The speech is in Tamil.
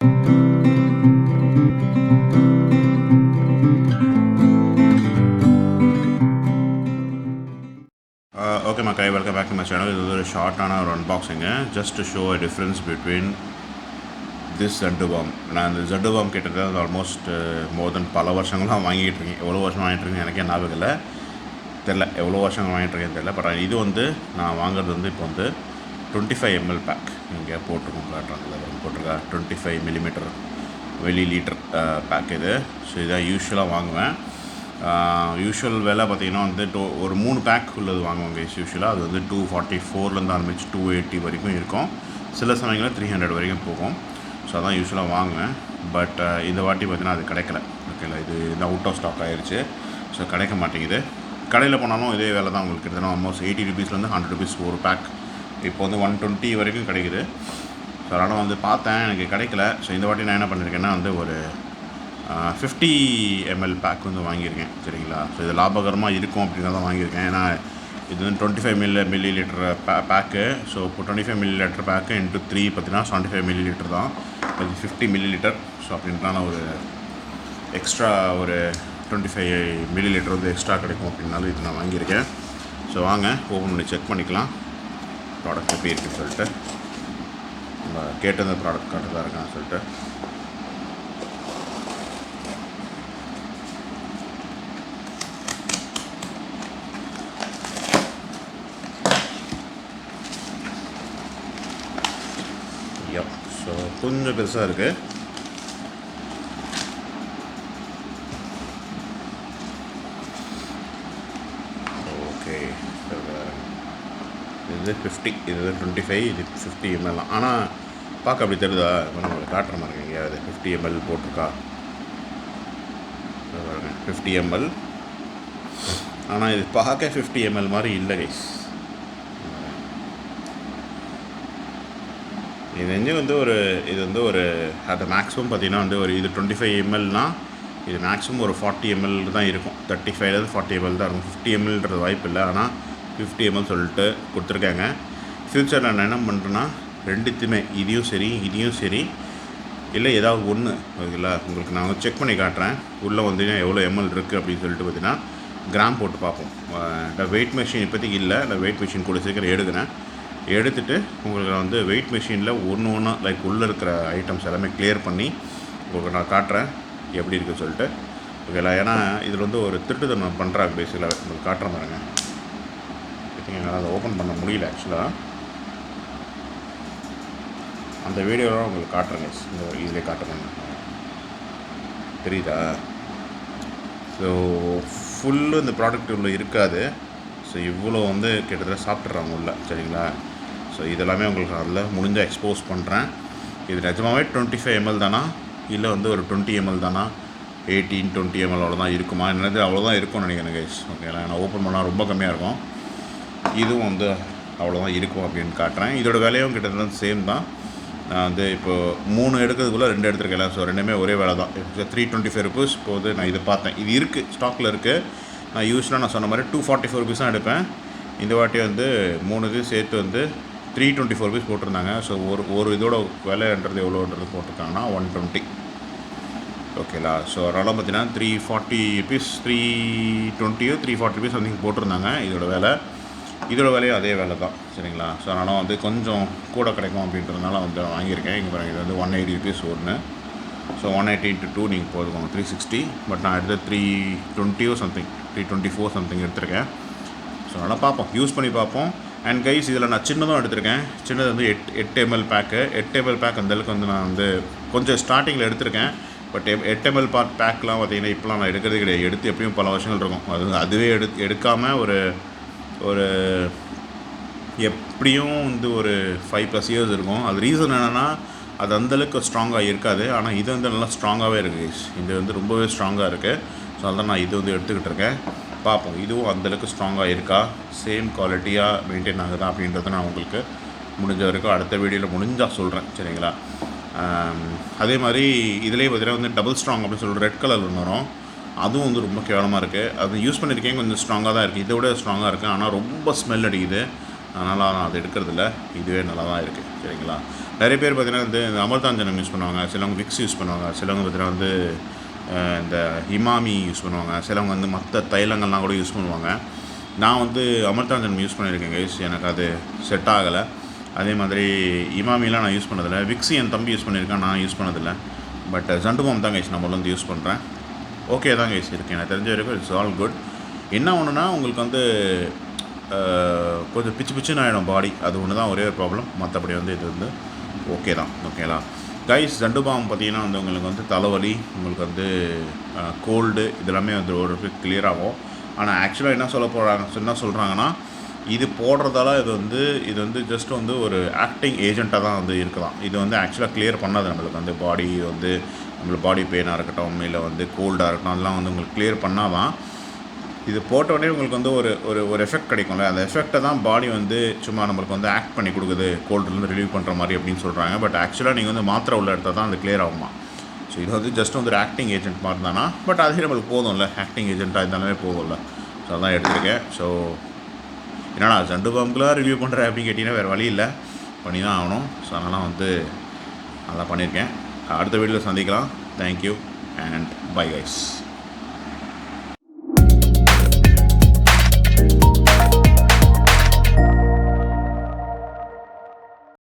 Okay, Makai, welcome back to my channel. This is a short unboxing, just to show a difference between this ZED bomb. நான் இந்த ZED bomb கிட்டத்தட்ட ஆல்மோஸ்ட் மோர் தென் பல வருஷங்களாக வாங்கிட்டு இருக்கேன். எவ்வளோ வருஷம் வாங்கிட்டு இருக்கேன் எனக்கே ஞாபகம் இல்லை, தெரில எவ்வளோ வருஷங்கள் வாங்கிட்டு இருக்கேன்னு தெரில. பட் இது வந்து நான் வாங்குறது வந்து இப்போ வந்து 25 ml பேக். இங்கே போட்டிருக்கோம், காட்டுறாங்க போட்டிருக்கா 25 மில்லிமீட்டர் மில்லிலீட்டர் பேக் இது. ஸோ இதான் யூஸ்வலாக வாங்குவேன். யூஷுவல் விலை பார்த்திங்கன்னா வந்து ஒரு 3 பேக் உள்ளது வாங்குவாங்க யூஸ்வலாக. அது வந்து 244 ஆரம்பிச்சு 280 வரைக்கும் இருக்கும். சில சமயங்களில் 300 வரைக்கும் போகும். ஸோ அதான் யூஸ்வலாக வாங்குவேன். பட் இந்த வாட்டி பார்த்திங்கன்னா அது கிடைக்கல. ஓகேங்களா, இது அவுட் ஆஃப் ஸ்டாக் ஆகிடுச்சு. ஸோ கிடைக்க மாட்டேங்குது. கடையில் போனாலும் இதே வேலை தான். உங்களுக்கு கிட்டத்தட்ட ஆல்மோஸ்ட் 80 ருபீஸ்லேருந்து 100 ருபீஸ் ஒரு பேக். இப்போ வந்து 120 வரைக்கும் கிடைக்குது. ஸோ அதனால் வந்து பார்த்தேன், எனக்கு கிடைக்கல. ஸோ இந்த வாட்டி நான் என்ன பண்ணியிருக்கேன்னா வந்து ஒரு 50 ml பேக் வந்து வாங்கியிருக்கேன். சரிங்களா, ஸோ இது லாபகரமாக இருக்கும் அப்படின்னா தான் வாங்கியிருக்கேன். ஏன்னா இது வந்து 25 மில்லிலிட்டர் பேக்கு. ஸோ இப்போ 25 மில்லிலிட்டர் பேக்கு இன்ட்டு 3 பார்த்தீங்கன்னா 75 மில்லிலிட்டர் தான். அது 50 மில்லிலிட்டர். ஸோ அப்படின்றான ஒரு எக்ஸ்ட்ரா ஒரு 25 மில்லிலிட்டர் வந்து எக்ஸ்ட்ரா கிடைக்கும் அப்படின்னாலும் இது நான் வாங்கியிருக்கேன். ஸோ வாங்க ஓப்பன் பண்ணி செக் பண்ணிக்கலாம் ப்ராடக்ட் எப்படி இருக்குன்னு சொல்லிட்டு. நம்ம கேட்டது ப்ராடக்ட் காட்டுறதா இருக்கான்னு சொல்லிட்டு. ஸோ கொஞ்சம் பெருசாக இருக்குது. ஓகே, இது 50, இது 25, இது 50 ml. ஆனால் பார்க்க அப்படி தெரியுதா? நம்ம காட்டுற மாதிரி எங்கேயாவது 50 ml போட்டிருக்கா? 50 ml. ஆனால் இது பார்க்க 50 ml மாதிரி இல்லை கைஸ். இது வந்து ஒரு அது மேக்ஸிமம் பார்த்திங்கன்னா வந்து ஒரு இது 25 mlனால் இது மேக்ஸிமம் ஒரு 40 ml தான் இருக்கும். 35லேருந்து 40 ml தான் இருக்கும். 50 mlன்றது வாய்ப்பு இல்லை. ஆனால் 50 ml சொல்லிட்டு கொடுத்துருக்காங்க. ஃப்யூச்சரில் நான் என்ன பண்ணுறேன்னா ரெண்டுத்தையுமே இதையும் சரி இல்லை ஏதாவது ஒன்று ஓகேங்களா, உங்களுக்கு நான் வந்து செக் பண்ணி காட்டுறேன். உள்ளே வந்து எவ்வளோ ml இருக்குது அப்படின்னு சொல்லிட்டு பார்த்தீங்கன்னா கிராம் போட்டு பார்ப்போம். வெயிட் மெஷின் இப்போதைக்கு இல்லை. நான் வெயிட் மெஷின் கூட சீக்கிரம் எடுத்துகிட்டு உங்களுக்கு நான் வந்து வெயிட் மெஷினில் ஒன்று லைக் உள்ளே இருக்கிற ஐட்டம்ஸ் எல்லாமே கிளியர் பண்ணி உங்களுக்கு நான் காட்டுறேன் எப்படி இருக்குன்னு சொல்லிட்டு. ஓகேங்களா, ஏன்னா இதில் வந்து ஒரு திருட்டுத்தனம் பண்ணுறாங்க பேசிக்கலாக. உங்களுக்கு காட்டுற மாதிரிங்க என்னால் அதை ஓப்பன் பண்ண முடியல ஆக்சுவலாக. அந்த வீடியோலாம் உங்களுக்கு காட்டுறேங்க. இந்த இதிலே காட்டுறேங்க, தெரியுதா? ஸோ ஃபுல்லு இந்த ப்ராடக்ட் உள்ள இருக்காது. ஸோ இவ்வளோ வந்து கிட்டத்தட்ட சாப்பிட்றாங்க உள்ள. சரிங்களா, ஸோ இதெல்லாமே உங்களுக்கு அதில் முடிஞ்சால் எக்ஸ்போஸ் பண்ணுறேன். இது நிஜமாகவே 25 ml தானா இல்லை வந்து ஒரு 20 ml தானா, 18-20 ml அவ்வளோதான் இருக்குமா? என்னது அவ்வளோதான் இருக்கும்னு நினைக்கிறேன் கைஸ். ஓகே, நான் ஓப்பன் பண்ணால் ரொம்ப கம்மியாக இருக்கும். இதுவும் வந்து அவ்வளோதான் இருக்கும் அப்படின்னு காட்டுறேன். இதோட விலையும் கிட்டத்தட்ட சேம் தான். நான் வந்து இப்போது 3 எடுக்கிறதுக்குள்ளே 2 எடுத்துருக்கேன். ஸோ ரெண்டுமே ஒரே வேலை தான். 325 ருபீஸ் போகுது. நான் இதை பார்த்தேன், இது இருக்குது, ஸ்டாக்கில் இருக்குது. நான் யூஸ்வலாக நான் சொன்ன மாதிரி 244 ருபீஸ் தான் எடுப்பேன். இந்த வாட்டி வந்து 3 இது சேர்த்து வந்து 324 ருபீஸ் போட்டிருந்தாங்க. ஸோ ஒரு இதோட விலைன்றது எவ்வளோன்றது போட்டிருக்காங்கன்னா 120. ஓகேங்களா, ஸோ அதனால் பார்த்தீங்கன்னா 340 ருபீஸ் 320 340 ருபீஸ் வந்து போட்டிருந்தாங்க இதோட விலையும் அதே வேலை தான். சரிங்களா, ஸோ அதனால் வந்து கொஞ்சம் கூட கிடைக்கும் அப்படின்றதுனால வந்து வாங்கியிருக்கேன். இங்கே பாருங்கள், இது வந்து 180 ருபீஸ் ஒன்று. ஸோ 180 × 2 நீங்கள் போதுக்கோங்க 360. பட் நான் எடுத்து 320 சம்திங் 324 சம்திங் எடுத்திருக்கேன். ஸோ அதனால் பார்ப்போம், யூஸ் பண்ணி பார்ப்போம். அண்ட் கைஸ், இதில் நான் சின்னதும் எடுத்திருக்கேன். சின்னது வந்து 8 ml பேக்கு. 8 ml பேக் அந்தளவுக்கு வந்து நான் வந்து கொஞ்சம் ஸ்டார்டிங்கில் எடுத்திருக்கேன். பட் 8 ml பேக்லாம் பார்த்திங்கன்னா இப்போலாம் நான் எடுக்கிறதே கிடையாது. எடுத்து எப்படியும் பல வருஷங்கள் இருக்கும். அதுவே எடுக்காமல் ஒரு எப்படியும் வந்து ஒரு 5+ இயர்ஸ் இருக்கும். அது ரீசன் என்னென்னா அது அந்தளவுக்கு ஸ்ட்ராங்காக இருக்காது. ஆனால் இது வந்து நல்லா ஸ்ட்ராங்காகவே இருக்குது. இது வந்து ரொம்பவே ஸ்ட்ராங்காக இருக்குது. ஸோ அதான் நான் இது வந்து எடுத்துக்கிட்டு இருக்கேன். பார்ப்போம் இதுவும் அந்தளவுக்கு ஸ்ட்ராங்காக இருக்கா, சேம் குவாலிட்டியாக மெயின்டைன் ஆகுதா அப்படின்றத நான் உங்களுக்கு முடிஞ்ச வரைக்கும் அடுத்த வீடியோவில் முடிஞ்சால் சொல்கிறேன். சரிங்களா, அதே மாதிரி இதிலே பார்த்தீங்கன்னா வந்து டபுள் ஸ்ட்ராங் அப்படின்னு சொல்லிட்டு ரெட் கலர் ஒன்று வரும். அதுவும் வந்து ரொம்ப கேவலமாக இருக்குது. அது யூஸ் பண்ணியிருக்கேன், கொஞ்சம் ஸ்ட்ராங்காக தான் இருக்குது. இதை விட ஸ்ட்ராங்காக இருக்குது. ஆனால் ரொம்ப ஸ்மெல் அடிக்குது. அதனால் நான் அது எடுக்கிறதில்ல. இதுவே நல்லா தான் இருக்குது. சரிங்களா? நிறைய பேர் பார்த்தீங்கன்னா வந்து இந்த அமிர்தாஞ்சனம் யூஸ் பண்ணுவாங்க. சிலவங்க விக்ஸ் யூஸ் பண்ணுவாங்க. சிலவங்க பார்த்தீங்கன்னா வந்து இந்த இமாமி யூஸ் பண்ணுவாங்க. சிலவங்க வந்து மற்ற தைலங்கள்லாம் கூட யூஸ் பண்ணுவாங்க. நான் வந்து அமிர்தாஞ்சனம் யூஸ் பண்ணியிருக்கேன் கைஸ். எனக்கு அது செட் ஆகலை. அதே மாதிரி இமாமிலாம் நான் யூஸ் பண்ணதில்லை. விக்ஸ் என் தம்பி யூஸ் பண்ணியிருக்கேன், நான் யூஸ் பண்ணதில்லை. பட் ஜண்டுபாம் தான் கைஸ் நம்மள வந்து யூஸ் பண்ணுறேன். ஓகே தான் கைஸ் இருக்குது. எனக்கு தெரிஞ்ச வரைக்கும் இட்ஸ் ஆல் குட். என்ன ஒன்றுனா உங்களுக்கு வந்து கொஞ்சம் பிச்சு பிச்சுன்னு ஆகிடும் பாடி. அது ஒன்று தான் ஒரே ஒரு ப்ராப்ளம். மற்றபடி வந்து இது வந்து ஓகே தான். ஓகேங்களா கைஸ்? ஜண்டுபாம் பார்த்தீங்கன்னா வந்து உங்களுக்கு வந்து தலைவலி, உங்களுக்கு வந்து கோல்டு, இதெல்லாமே வந்து ஒரு கிளியர் ஆகும். ஆனால் ஆக்சுவலாக என்ன சொல்கிறாங்கன்னா இது போடுறதால இது வந்து ஜஸ்ட் வந்து ஒரு ஆக்டிங் ஏஜெண்ட்டாக தான் வந்து இருக்கலாம். இது வந்து ஆக்சுவலாக கிளியர் பண்ணாது நம்மளுக்கு வந்து பாடி வந்து நம்மளுக்கு பாடி பெயினாக இருக்கட்டும், இல்லை வந்து கோல்டாக இருக்கட்டும், அதெல்லாம் வந்து உங்களுக்கு கிளியர் பண்ணால் தான் இது போட்ட உடனே உங்களுக்கு வந்து ஒரு எஃபெக்ட் கிடைக்கும்ல. அந்த எஃபெக்டை தான் பாடி வந்து சும்மா நம்மளுக்கு வந்து ஆக்ட் பண்ணி கொடுக்குது, கோல்டுலேருந்து ரிலீவ் பண்ணுற மாதிரி அப்படின்னு சொல்கிறாங்க. பட் ஆக்சுவலாக நீங்கள் வந்து மாத்திரை உள்ள எடுத்தால் தான் அது கிளியர் ஆகுமா. ஸோ இது வந்து ஜஸ்ட் வந்து ஒரு ஆக்டிங் ஏஜென்ட் மாதிரி தானா. பட் அதே நம்மளுக்கு போதும்ல, ஆக்டிங் ஏஜென்ட்டாக இருந்தாலுமே போதும்ல. ஸோ அதான் எடுத்துருக்கேன். ஸோ என்னடா ஜண்டுபாம்க்குலாம் ரிவ்யூ பண்ணுறேன் அப்படின்னு கேட்டிங்கன்னா வேறு வழி இல்லை, பண்ணி தான் ஆகணும். ஸோ அதனால் வந்து நல்லா பண்ணியிருக்கேன். அடுத்த வீடியோவில் சந்திக்கலாம். Thank you and bye guys.